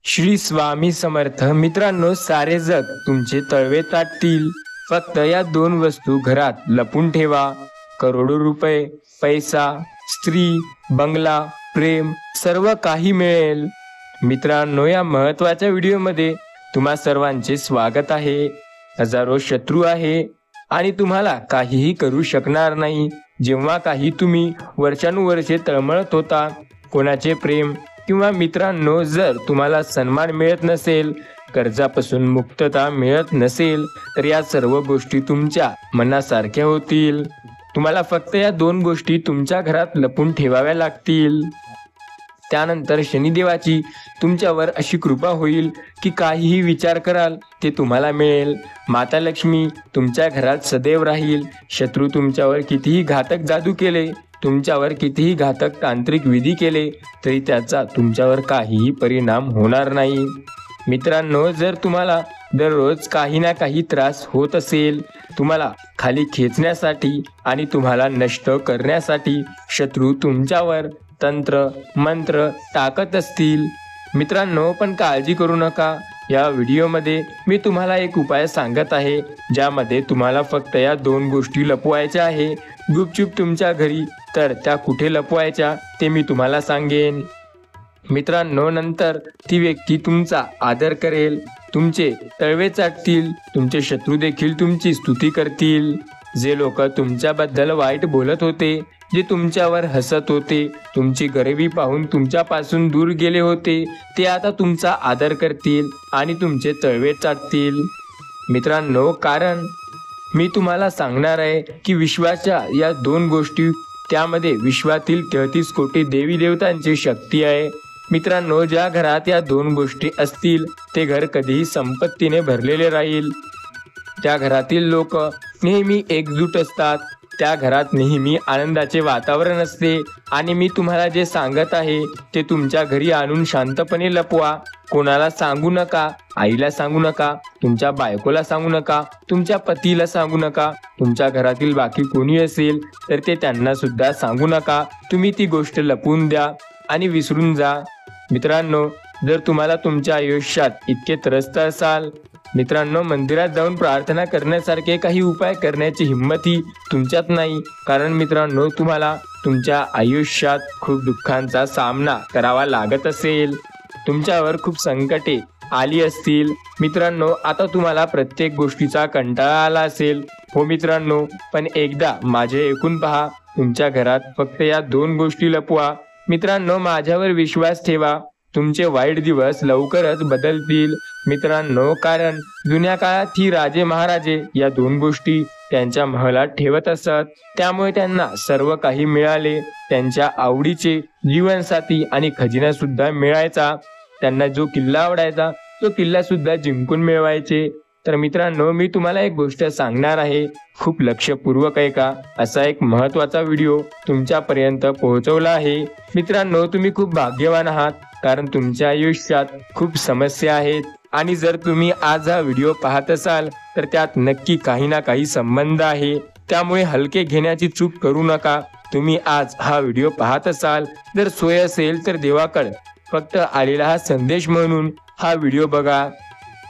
श्री स्वामी समर्थ. मित्रांनो, सारे जग तुमचे तळवे ताटतील, फक्त या दोन वस्तू घरात लपून ठेवा. करोडो रुपये, पैसा, स्त्री, बंगला, प्रेम, सर्व काही मिळेल. मित्रांनो, या महत्वाच्या व्हिडिओमध्ये तुम्हा सर्वांचे स्वागत आहे. हजारो शत्रू आहे आणि तुम्हाला काहीही करू शकणार नाही. जेव्हा काही तुम्ही वर्षानुवर्षे तळमळत होता, कोणाचे प्रेम किंवा मित्रांनो, जर तुम्हाला सन्मान मिळत नसेल, कर्जापासून मुक्तता मिळत नसेल, तर या सर्व गोष्टी तुमच्या मनासारख्या होतील. तुम्हाला फक्त या दोन गोष्टी तुमच्या घरात लपून ठेवाव्या लागतील. त्यानंतर शनिदेवाची तुमच्यावर अशी कृपा होईल की काहीही विचार कराल ते तुम्हाला मिळेल. माता लक्ष्मी तुमच्या घरात सदैव राहील. शत्रू तुमच्यावर कितीही घातक जादू केले, तुमच्यावर कितीही घातक तांत्रिक विधी केले, तरी त्याचा तुमच्यावर काहीही परिणाम होणार नाही. मित्रांनो, जर तुम्हाला दररोज काही ना काही त्रास होत असेल, तुम्हाला खाली खेचण्यासाठी आणि तुम्हाला नष्ट करण्यासाठी शत्रू तुमच्यावर तंत्र मंत्र टाकत असतील, मित्रांनो, पण काळजी करू नका. या व्हिडिओमध्ये मी तुम्हाला एक उपाय सांगत आहे, ज्यामध्ये तुम्हाला फक्त या दोन गोष्टी लपवायच्या आहे. गुपचूप तुमच्या घरी. तर त्या कुठे लपवायच्या ते मी तुम्हाला सांगेन. मित्रांनो, नंतर ती व्यक्ती तुमचा आदर करेल, तुमचे तळवे चाटतील, तुमचे शत्रू देखील तुमची स्तुती करतील. जे लोक तुमच्याबद्दल वाईट बोलत होते, जे तुमच्यावर हसत होते, तुमची गरिबी पाहून तुमच्यापासून दूर गेले होते, ते आता तुमचा आदर करतील आणि तुमचे तळवे चाटतील. मित्रांनो, कारण मी तुम्हाला सांगणार आहे की विश्वाच्या या दोन गोष्टी, त्यामध्ये विश्वातील 33 कोटी देवी देवतांची शक्ती आहे. मित्रांनो, ज्या घरात या दोन गोष्टी असतील, ते घर कधीही संपत्तीने भरलेले राहील. त्या घरातील लोक नेहमी एकजूट असतात. त्या घरात नेहमी आनंदाचे वातावरण असते. आणि मी तुम्हाला जे सांगत आहे ते तुमच्या घरी आणून शांतपणे लपवा. कोणाला सांगू नका. आईला सांगू नका, तुमच्या बायकोला सांगू नका, तुमच्या पतीला सांगू नका. तुमच्या घरातील बाकी कोणी असेल तर ते त्यांना सुद्धा सांगू नका. तुम्ही ती गोष्ट लपवून द्या आणि विसरून जा. मित्रांनो, जर तुम्हाला तुमच्या आयुष्यात इतके त्रस्त असाल, मित्रांनो, मंदिरात जाऊन प्रार्थना करण्यासारखे काही उपाय करण्याची हिंमतही तुमच्यात नाही. कारण मित्रांनो, तुम्हाला तुमच्या आयुष्यात खूप दुःखांचा सामना करावा लागत असेल, तुमच्यावर खूप संकटे आली असतील. मित्रांनो, आता तुम्हाला प्रत्येक गोष्टीचा कंटाळा आला असेल. हो मित्रांनो, पण एकदा माझे ऐकून पहा. तुमच्या घरात फक्त या दोन गोष्टी लपवा. मित्रांनो, माझ्यावर विश्वास ठेवा. तुमचे वाईट दिवस लवकरच बदलतील. मित्रांनो, कारण जुन्या काळात ही राजे महाराजे या दोन गोष्टी त्यांच्या महलात ठेवत असत. त्यामुळे त्यांना सर्व काही मिळाले. त्यांच्या आवडीचे जीवनसाथी आणि खजिना सुद्धा मिळायचा. त्यांना जो किल्ला आवडायचा तो किल्ला सुद्धा जिंकून मिळवायचे. तर मित्रांनो, मी तुम्हाला एक गोष्ट सांगणार आहे, खूप लक्षपूर्वक ऐका. असा एक महत्वाचा व्हिडिओ तुमच्यापर्यंत पोहोचवला आहे. मित्रांनो, तुम्ही खूप भाग्यवान आहात, कारण तुमच्या आयुष्यात खूप समस्या आहेत. आणि जर तुम्ही आज हा व्हिडिओ पाहत असाल तर त्यात नक्की काही ना काही संबंध आहे. त्यामुळे हलके घेण्याची चूक करू नका. तुम्ही आज हा व्हिडिओ पाहत असाल, जर सोय असेल तर देवाकडे फक्त आलेला हा संदेश म्हणून हा व्हिडिओ बघा.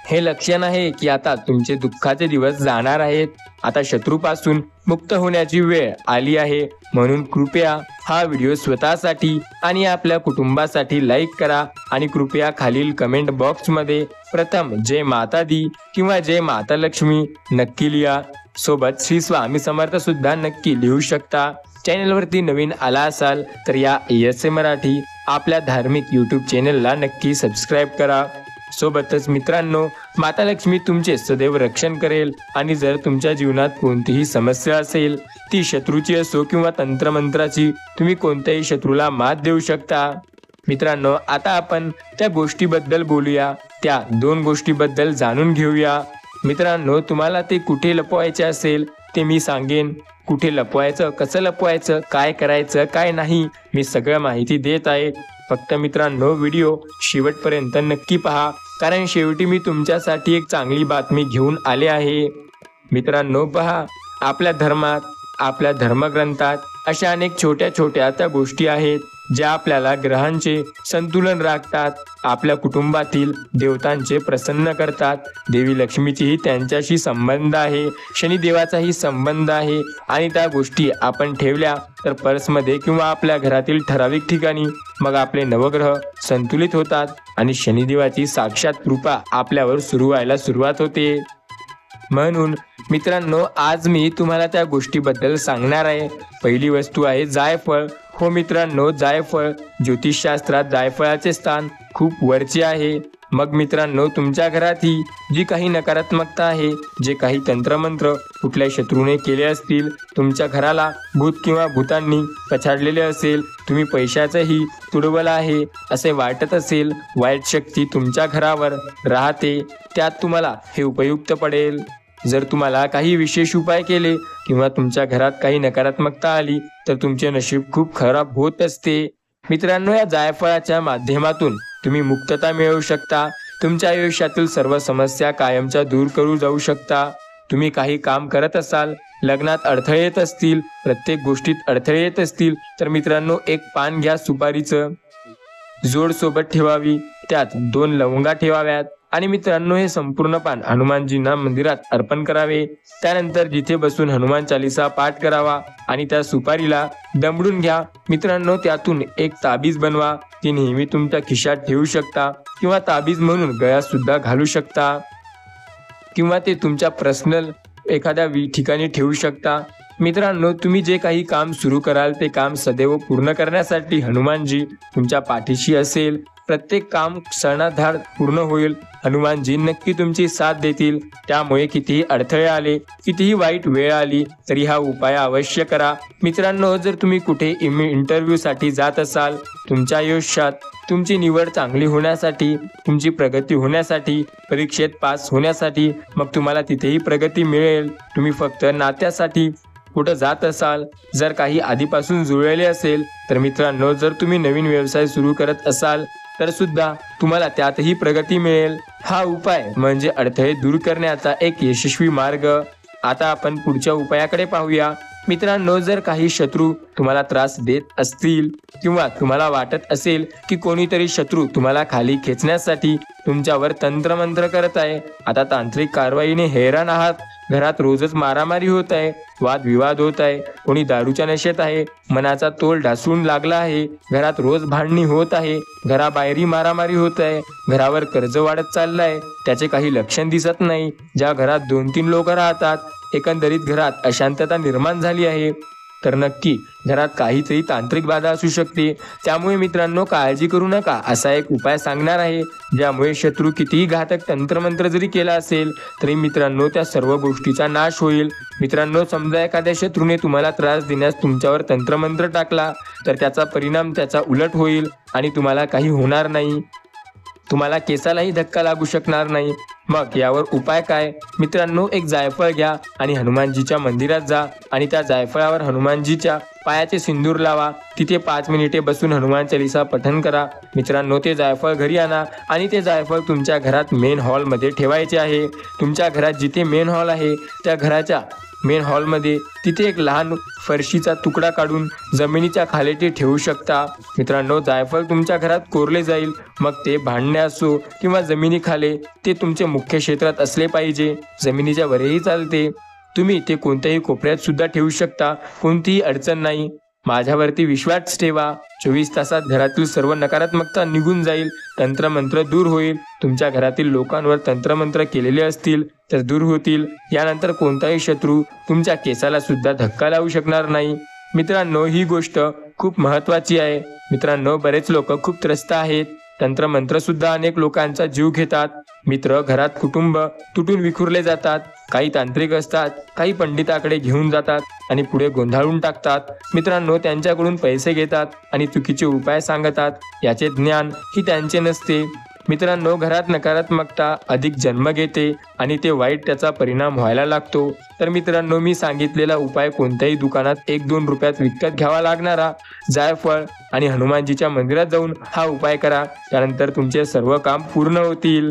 हे लक्षण आहे की आता तुमचे दुःखाचे दिवस जाणार आहेत. आता शत्रूपासून मुक्त होण्याची वेळ आली आहे. म्हणून कृपया हा व्हिडिओ स्वतःसाठी आणि आपल्या कुटुंबासाठी लाईक करा. आणि कृपया खालील कमेंट बॉक्समध्ये प्रथम जय माता दी किंवा जय माता लक्ष्मी नक्की लिहा. सोबत श्री स्वामी समर्थ सुद्धा नक्की लिहू शकता. चॅनलवरती नवीन आला असाल तर या ASA मराठी आपल्या धार्मिक YouTube चॅनलला नक्की सबस्क्राईब करा. सोबतच मित्रांनो, माता लक्ष्मी तुमचे सदैव रक्षण करेल. आणि जर तुमच्या जीवनात कोणतीही समस्या असेल, ती शत्रूची असो किंवा तंत्रमंत्राची, तुम्ही कोणत्याही शत्रूला मात देऊ शकता. मित्रांनो, आता आपण त्या गोष्टीबद्दल बोलूया. त्या दोन गोष्टीबद्दल जाणून घेऊया. मित्रांनो, तुम्हाला ते कुठे लपवायचे असेल ते मी सांगेन. कुठे लपवायचं, कसं लपवायचं, काय करायचं, काय नाही, मी सगळं माहिती देत आहे. फक्त मित्रांनो, व्हिडिओ शेवटपर्यंत नक्की पहा, कारण शेवटी मी तुमच्यासाठी एक चांगली बातमी घेऊन आले आहे. मित्रांनो, पहा, आपल्या धर्मात, आपल्या धर्मग्रंथात अशा अनेक छोट्या छोट्या त्या गोष्टी आहेत ज्या आपल्याला ग्रहांचे संतुलन राखतात. आपल्या कुटुंबातील देवतांचे प्रसन्न करतात. देवी लक्ष्मीचीही त्यांच्याशी संबंध आहे, शनिदेवाचाही संबंध आहे आणि त्या गोष्टी आपण ठेवल्या तर पर्समध्ये किंवा आपल्या घरातील ठराविक ठिकाणी मग आपले नवग्रह संतुलित होतात आणि शनिदेवाची साक्षात कृपा आपल्यावर सुरू व्हायला सुरुवात होते. म्हणून मित्रांनो, आज मी तुम्हाला त्या गोष्टीबद्दल सांगणार आहे. पहिली वस्तू आहे जायफळ. हो मित्रांनो, जायफळ ज्योतिषशास्त्रात जायफळाचे स्थान खूप वरचे आहे. मग मित्रांनो, तुमच्या घरात ही जी काही नकारात्मकता आहे, जे काही तंत्रमंत्र कुठल्या शत्रूने केले असतील, तुमच्या घराला भूत किंवा भूतांनी पछाडलेले असेल, तुम्ही पैशाचंही तुडवलं आहे असे वाटत असेल, वाईट शक्ती तुमच्या घरावर राहते, त्यात तुम्हाला हे उपयुक्त पडेल. जर तुम्हाला काही विशेष उपाय केले किंवा तुमच्या घरात काही नकारात्मकता आली तर तुमचे नशीब खूप खराब होत असते. मित्रांनो, या जायफळाच्या माध्यमातून तुम्ही मुक्तता मिळवू शकता. तुमच्या आयुष्यातील सर्व समस्या कायमच्या दूर करू जाऊ शकता. तुम्ही काही काम करत असाल, लग्नात अडथळे येत असतील, प्रत्येक गोष्टीत अडथळे येत असतील तर मित्रांनो, एक पान घ्या सुपारीचं, जोड सोबत ठेवावी, त्यात 2 लवंगा ठेवाव्यात आणि मित्रांनो, हे संपूर्ण पान हनुमानजींना मंदिरात अर्पण करावे. त्यानंतर जिथे बसून हनुमान चालीसा पाठ करावा आणि त्या सुपारीला दमडून घ्या. मित्रांनो, त्यातून एक ताबीज बनवा. ती नेहमी तुमच्या खिशात ठेवू शकता किंवा ताबीज म्हणून गळ्यात सुद्धा घालू शकता किंवा ते तुमच्या पर्सनल एखाद्या ठिकाणी ठेवू शकता. मित्रांनो, तुम्ही जे काही काम सुरू कराल ते काम सदैव पूर्ण करण्यासाठी हनुमानजी तुमच्या पाठीशी असेल. प्रत्येक काम क्षणार्धात पूर्ण होईल. हनुमानजी नक्की तुमची साथ देतील. त्यामुळे कितीही अडथळे आले, कितीही वाईट वेळ आली तरी हा उपाय अवश्य करा. मित्रांनो, जर तुम्ही कुठे इंटरव्ह्यूसाठी जात असाल, तुमच्या आयुष्यात तुमची निवड चांगली होण्यासाठी, तुमची प्रगती होण्यासाठी, परीक्षेत पास होण्यासाठी, मग तुम्हाला तिथेही प्रगती मिळेल. तुम्ही फक्त नात्यासाठी कुठं जात असाल, जर काही आधीपासून जुळलेले असेल तर मित्रांनो, जर तुम्ही नवीन व्यवसाय सुरू करत असाल तर सुद्धा तुम्हाला त्यातही प्रगती मिळेल. हा उपाय म्हणजे अडथळे दूर करण्याचा एक यशस्वी मार्ग. आता आपण पुढच्या उपायाकडे पाहूया. मित्रांनो, जर काही शत्रू तुम्हाला त्रास देत असतील किंवा तुम्हाला वाटत असेल की कोणीतरी शत्रू तुम्हाला खाली खेचण्यासाठी तुमच्यावर तंत्रमंत्र करत आहे, आता तांत्रिक कारवाईने हैराण आहात, घरात रोजच मारामारी होत आहे, वादविवाद होत आहे, कोणी दारूच्या नशेत आहे, मनाचा तोल ढासळून लागला आहे, घरात रोज भांडणी होत आहे, घराबाहेरही मारामारी होत आहे, घरावर कर्ज वाढत चाललं आहे, त्याचे काही लक्षण दिसत नाही, ज्या घरात 2-3 लोक राहतात, एकंदरीत घरात अशांतता निर्माण झाली आहे, तर नक्की घरात काहीतरी तांत्रिक बाधा असू शकते. त्यामुळे मित्रांनो, काळजी करू नका. असा एक उपाय सांगणार आहे ज्यामुळे शत्रू कितीही घातक तंत्रमंत्र जरी केला असेल तरी मित्रांनो, त्या सर्व गोष्टीचा नाश होईल. मित्रांनो, समजा एखाद्या शत्रूने तुम्हाला त्रास देण्यास तुमच्यावर तंत्रमंत्र टाकला तर त्याचा परिणाम त्याचा उलट होईल आणि तुम्हाला काही होणार नाही. तुम्हाला केसालाही धक्का लागू शकणार नाही. मग यावर उपाय काय? मित्रांनो, एक जायफळ घ्या आणि हनुमानजीच्या मंदिरात जा आणि त्या जायफळावर हनुमानजीच्या पायाचे सिंदूर लावा. तिथे 5 मिनिटे बसून हनुमान चालीसा पठण करा. मित्रांनो, ते जायफळ घरी आणा आणि ते जायफळ तुमच्या घरात मेन हॉलमध्ये ठेवायचे आहे. तुमच्या घरात जिथे मेन हॉल आहे त्या घराच्या मेन हॉलमध्ये तिथे एक लहान फरशीचा तुकडा काढून जमिनीच्या खाली ते ठेवू शकता. मित्रांनो, जायफळ तुमच्या घरात कोरले जाईल. मग ते भांडणे असो किंवा जमिनीखाली, ते तुमचे मुख्य क्षेत्रात असले पाहिजे. जमिनीच्या वरही चालते. तुम्ही ते कोणत्याही कोपऱ्यात सुद्धा ठेवू शकता. कोणतीही अडचण नाही. माझ्यावरती विश्वास ठेवा. 24 तासात घरातील सर्व नकारात्मकता निघून जाईल. तंत्रमंत्र दूर होईल. तुमच्या घरातील लोकांवर तंत्रमंत्र केलेले असतील तर दूर होतील. यानंतर कोणताही शत्रू तुमच्या केसाला सुद्धा धक्का लावू शकणार नाही. मित्रांनो, ही गोष्ट खूप महत्त्वाची आहे. मित्रांनो, बरेच लोक खूप त्रस्त आहेत. तंत्रमंत्र सुद्धा अनेक लोकांचा जीव घेतात. मित्र, घरात कुटुंब तुटून विखुरले जातात. काही तांत्रिक असतात, काही पंडिताकडे घेऊन जातात आणि पुढे गोंधळून टाकतात. मित्रांनो, त्यांच्याकडून पैसे घेतात आणि चुकीचे उपाय सांगतात. याचे ज्ञान ही त्यांचे नसते. मित्रांनो, घरात नकारात्मकता अधिक जन्म घेते आणि ते वाईट त्याचा परिणाम व्हायला लागतो. तर मित्रांनो, मी सांगितलेला उपाय कोणत्याही दुकानात 1-2 रुपयात विकत घ्यावा लागणारा जायफळ आणि हनुमानजीच्या मंदिरात जाऊन हा उपाय करा. त्यानंतर तुमचे सर्व काम पूर्ण होतील.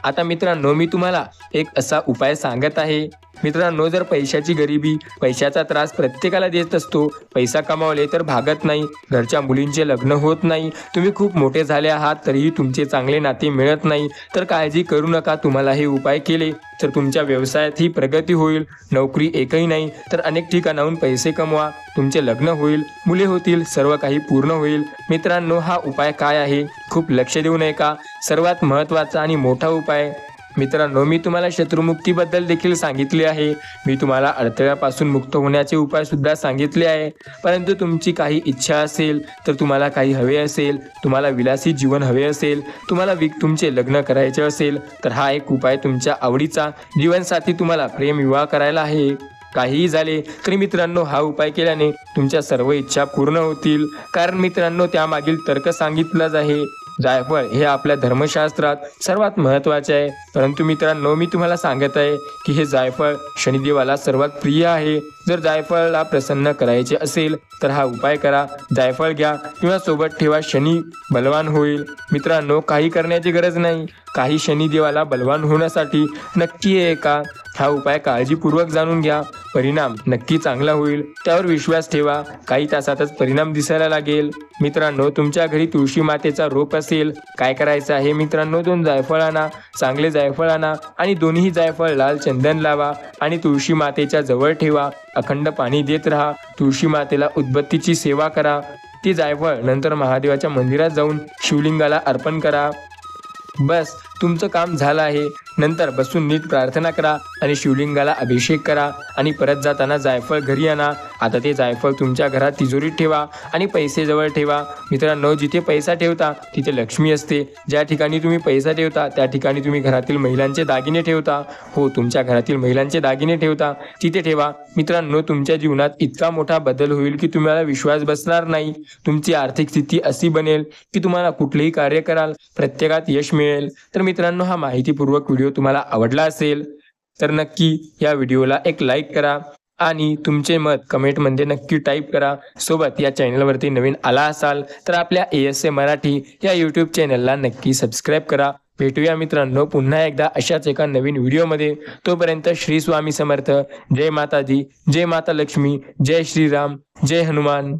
आता मित्रांनो, मी तुम्हाला एक असा उपाय सांगत आहे। मित्रांनो, जर पैशाची गरिबी, पैशाचा त्रास प्रत्येकाला देत असतो। पैसा कमावले तर भागत नाही, घरच्या मुलींचे लग्न होत नाही, तुम्ही खूप मोठे झाले आहात तरीही तुमचे चांगले नाते मिळत नाही, तर काळजी करू नका। तुम्हाला हे उपाय केले तर तुमच्या व्यवसायात ही प्रगती होईल। नोकरी एकही नाही तर अनेक ठिकाणाहून पैसे कमवा, तुमचे लग्न होईल, मुले होतील, सर्व काही पूर्ण होईल। मित्रांनो, हा उपाय काय आहे? खूप लक्ष देऊ नये का? सर्वात महत्त्वाचा आणि मोठा उपाय। मित्रांनो, मी तुम्हाला शत्रुमुक्तीबद्दल देखील सांगितले आहे, मी तुम्हाला अडथळ्यापासून मुक्त होण्याचे उपाय सुद्धा सांगितले आहे। परंतु तुमची काही इच्छा असेल, तर तुम्हाला काही हवे असेल, तुम्हाला विलासी जीवन हवे असेल, तुम्हाला तुमचे लग्न करायचे असेल, तर हा एक उपाय तुमच्या आवडीचा जीवनसाथी तुम्हाला प्रेमविवाह करायला आहे। काहीही झाले तरी मित्रांनो, हा उपाय केल्याने तुमच्या सर्व इच्छा पूर्ण होतील। कारण मित्रांनो, त्यामागील तर्क सांगितलाच आहे। जायफळ हे आपल्या धर्मशास्त्रात सर्वात महत्त्वाचे आहे। परंतु मित्रांनो, मी तुम्हाला सांगत आहे की हे जायफळ शनिदेवाला सर्वात प्रिय आहे। जर जायफळला प्रसन्न करायचे असेल तर हा उपाय करा। जायफळ घ्या किंवा सोबत ठेवा, शनी बलवान होईल। मित्रांनो, काही करण्याची गरज नाही, काही शनिदेवाला बलवान होण्यासाठी नक्की आहे का? हा उपाय काळजीपूर्वक जाणून घ्या, परिणाम नक्की चांगला होईल, त्यावर विश्वास ठेवा, काही तासातच परिणाम दिसायला लागेल। मित्रांनो, तुमच्या घरी तुळशी मातेचा रोप असेल, काय करायचं आहे मित्रांनो, 2 जायफळ आणा, चांगले जायफळ आणा आणि दोन्ही जायफळ लाल चंदन लावा आणि तुळशी मातेच्या जवळ ठेवा। अखंड पाणी देत राहा, तुळशी मातेला उदबत्तीची सेवा करा। ती जायफळ नंतर महादेवाच्या मंदिरात जाऊन शिवलिंगाला अर्पण करा। बस, तुमचं काम झालं आहे। नंतर बसून नीट प्रार्थना करा आणि शिवलिंगाला अभिषेक करा आणि परत जाताना जायफळ घरी आणा। आता ते जायफळ तुमच्या घरात तिजोरीत ठेवा आणि पैसे जवळ ठेवा। मित्रांनो, जिथे पैसा ठेवता तिथे लक्ष्मी असते, ज्या ठिकाणी तुम्ही पैसा ठेवता त्या ठिकाणी तुम्ही घरातील महिलांचे दागिने ठेवता, हो तुमच्या घरातील महिलांचे दागिने ठेवता, तिथे ठेवा। मित्रांनो, तुमच्या जीवनात इतका मोठा बदल होईल की तुम्हाला विश्वास बसणार नाही। तुमची आर्थिक स्थिती अशी बनेल की तुम्हाला कुठलेही कार्य कराल प्रत्येकात यश मिळेल। तर मित्रांनो, हा माहितीपूर्वक व्हिडिओ तुम्हाला आवडला असेल तर नक्की या व्हिडिओला एक लाईक करा आणि तुमचे मत कमेंटमध्ये नक्की टाईप करा। सोबत या चॅनलवरती नवीन आला असाल तर आपल्या ASA मराठी या यूट्यूब चॅनलला नक्की सबस्क्राईब करा। भेटूया मित्रांनो पुन्हा एकदा अशाच एका नवीन व्हिडिओमध्ये। तोपर्यंत श्री स्वामी समर्थ, जय माता दी, जय माता लक्ष्मी, जय श्रीराम, जय हनुमान।